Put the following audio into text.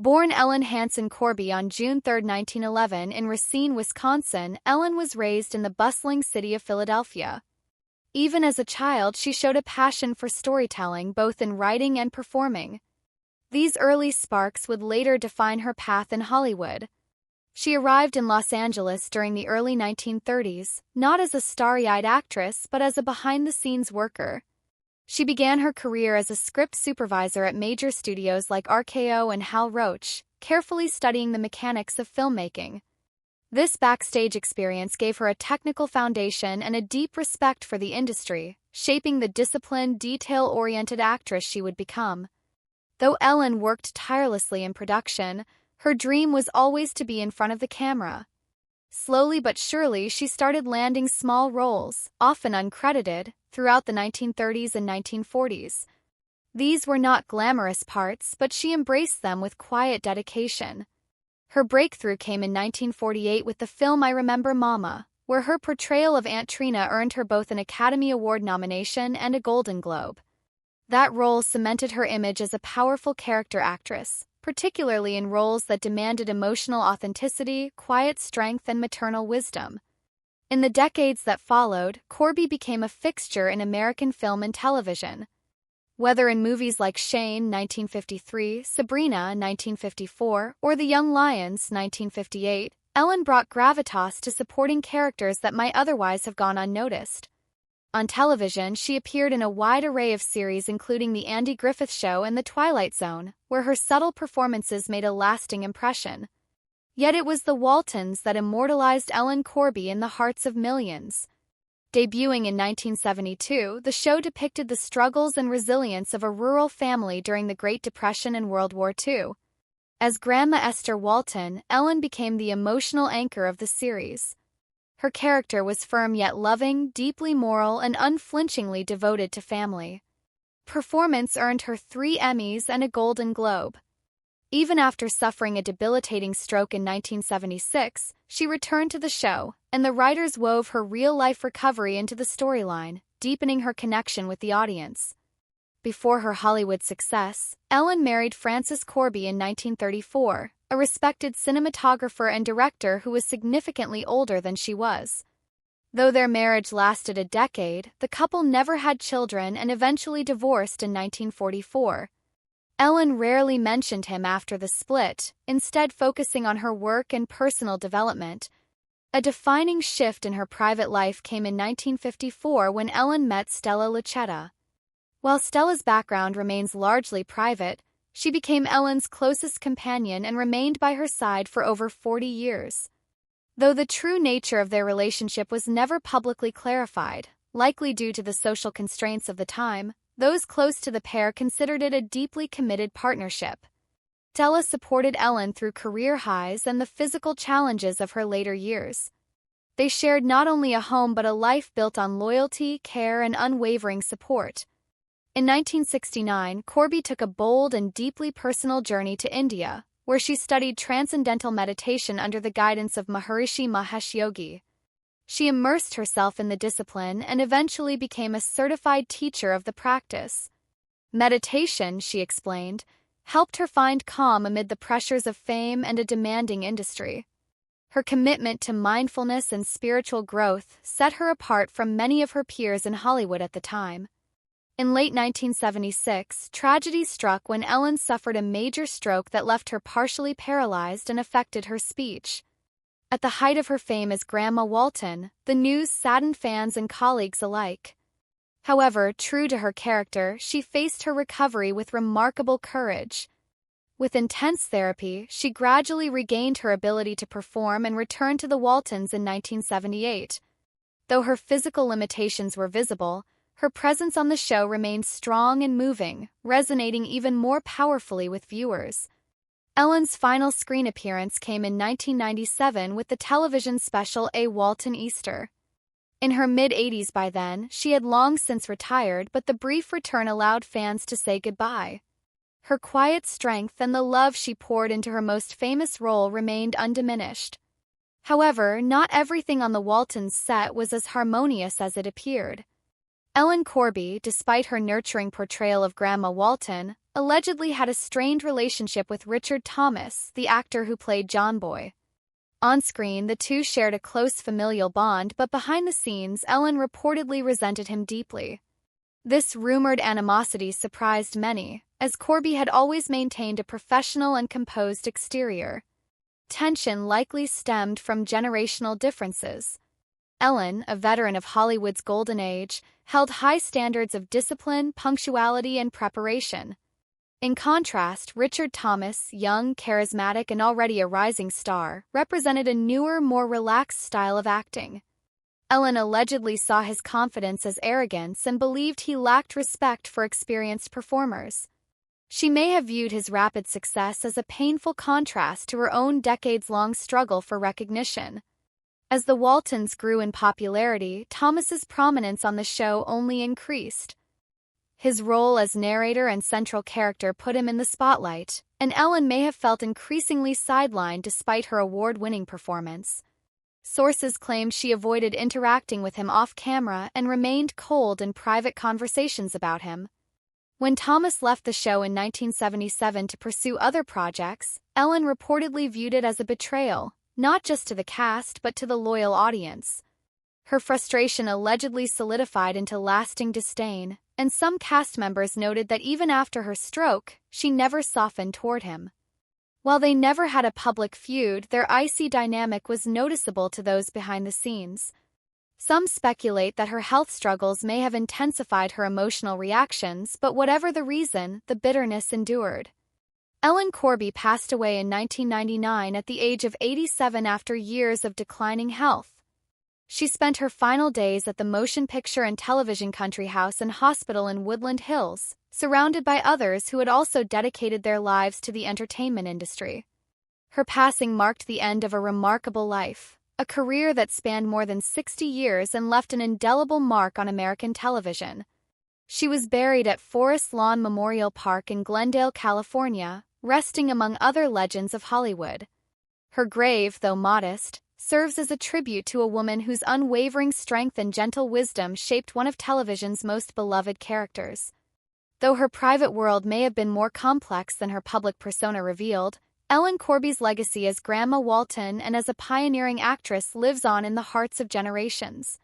Born Ellen Hanson Corby on June 3, 1911 in Racine, Wisconsin, Ellen was raised in the bustling city of Philadelphia. Even as a child, she showed a passion for storytelling both in writing and performing. These early sparks would later define her path in Hollywood. She arrived in Los Angeles during the early 1930s, not as a starry-eyed actress but as a behind-the-scenes worker. She began her career as a script supervisor at major studios like RKO and Hal Roach, carefully studying the mechanics of filmmaking. This backstage experience gave her a technical foundation and a deep respect for the industry, shaping the disciplined, detail-oriented actress she would become. Though Ellen worked tirelessly in production, her dream was always to be in front of the camera. Slowly but surely, she started landing small roles, often uncredited, throughout the 1930s and 1940s. These were not glamorous parts, but she embraced them with quiet dedication. Her breakthrough came in 1948 with the film I Remember Mama, where her portrayal of Aunt Trina earned her both an Academy Award nomination and a Golden Globe. That role cemented her image as a powerful character actress, particularly in roles that demanded emotional authenticity, quiet strength, and maternal wisdom. In the decades that followed, Corby became a fixture in American film and television. Whether in movies like Shane (1953), Sabrina (1954), or The Young Lions (1958), Ellen brought gravitas to supporting characters that might otherwise have gone unnoticed. On television, she appeared in a wide array of series including The Andy Griffith Show and The Twilight Zone, where her subtle performances made a lasting impression. Yet it was the Waltons that immortalized Ellen Corby in the hearts of millions. Debuting in 1972, the show depicted the struggles and resilience of a rural family during the Great Depression and World War II. As Grandma Esther Walton, Ellen became the emotional anchor of the series. Her character was firm yet loving, deeply moral, and unflinchingly devoted to family. Performance earned her 3 Emmys and a Golden Globe. Even after suffering a debilitating stroke in 1976, she returned to the show, and the writers wove her real-life recovery into the storyline, deepening her connection with the audience. Before her Hollywood success, Ellen married Francis Corby in 1934, a respected cinematographer and director who was significantly older than she was. Though their marriage lasted a decade, the couple never had children and eventually divorced in 1944. Ellen rarely mentioned him after the split, instead focusing on her work and personal development. A defining shift in her private life came in 1954 when Ellen met Stella Lucetta. While Stella's background remains largely private, she became Ellen's closest companion and remained by her side for over 40 years. Though the true nature of their relationship was never publicly clarified, likely due to the social constraints of the time, those close to the pair considered it a deeply committed partnership. Stella supported Ellen through career highs and the physical challenges of her later years. They shared not only a home but a life built on loyalty, care, and unwavering support. In 1969, Corby took a bold and deeply personal journey to India, where she studied transcendental meditation under the guidance of Maharishi Mahesh Yogi. She immersed herself in the discipline and eventually became a certified teacher of the practice. Meditation, she explained, helped her find calm amid the pressures of fame and a demanding industry. Her commitment to mindfulness and spiritual growth set her apart from many of her peers in Hollywood at the time. In late 1976, tragedy struck when Ellen suffered a major stroke that left her partially paralyzed and affected her speech. At the height of her fame as Grandma Walton, the news saddened fans and colleagues alike. However, true to her character, she faced her recovery with remarkable courage. With intense therapy, she gradually regained her ability to perform and returned to the Waltons in 1978. Though her physical limitations were visible, her presence on the show remained strong and moving, resonating even more powerfully with viewers. Ellen's final screen appearance came in 1997 with the television special A Walton Easter. In her mid-80s by then, she had long since retired, but the brief return allowed fans to say goodbye. Her quiet strength and the love she poured into her most famous role remained undiminished. However, not everything on the Waltons set was as harmonious as it appeared. Ellen Corby, despite her nurturing portrayal of Grandma Walton, allegedly had a strained relationship with Richard Thomas, the actor who played John Boy. On screen, the two shared a close familial bond, but behind the scenes, Ellen reportedly resented him deeply. This rumored animosity surprised many, as Corby had always maintained a professional and composed exterior. Tension likely stemmed from generational differences. Ellen, a veteran of Hollywood's golden age, held high standards of discipline, punctuality, and preparation. In contrast, Richard Thomas, young, charismatic, and already a rising star, represented a newer, more relaxed style of acting. Ellen allegedly saw his confidence as arrogance and believed he lacked respect for experienced performers. She may have viewed his rapid success as a painful contrast to her own decades-long struggle for recognition. As the Waltons grew in popularity, Thomas's prominence on the show only increased. His role as narrator and central character put him in the spotlight, and Ellen may have felt increasingly sidelined despite her award-winning performance. Sources claimed she avoided interacting with him off-camera and remained cold in private conversations about him. When Thomas left the show in 1977 to pursue other projects, Ellen reportedly viewed it as a betrayal, not just to the cast but to the loyal audience. Her frustration allegedly solidified into lasting disdain, and some cast members noted that even after her stroke, she never softened toward him. While they never had a public feud, their icy dynamic was noticeable to those behind the scenes. Some speculate that her health struggles may have intensified her emotional reactions, but whatever the reason, the bitterness endured. Ellen Corby passed away in 1999 at the age of 87 after years of declining health. She spent her final days at the Motion Picture and Television Country House and Hospital in Woodland Hills, surrounded by others who had also dedicated their lives to the entertainment industry. Her passing marked the end of a remarkable life, a career that spanned more than 60 years and left an indelible mark on American television. She was buried at Forest Lawn Memorial Park in Glendale, California, resting among other legends of Hollywood. Her grave, though modest, serves as a tribute to a woman whose unwavering strength and gentle wisdom shaped one of television's most beloved characters. Though her private world may have been more complex than her public persona revealed, Ellen Corby's legacy as Grandma Walton and as a pioneering actress lives on in the hearts of generations.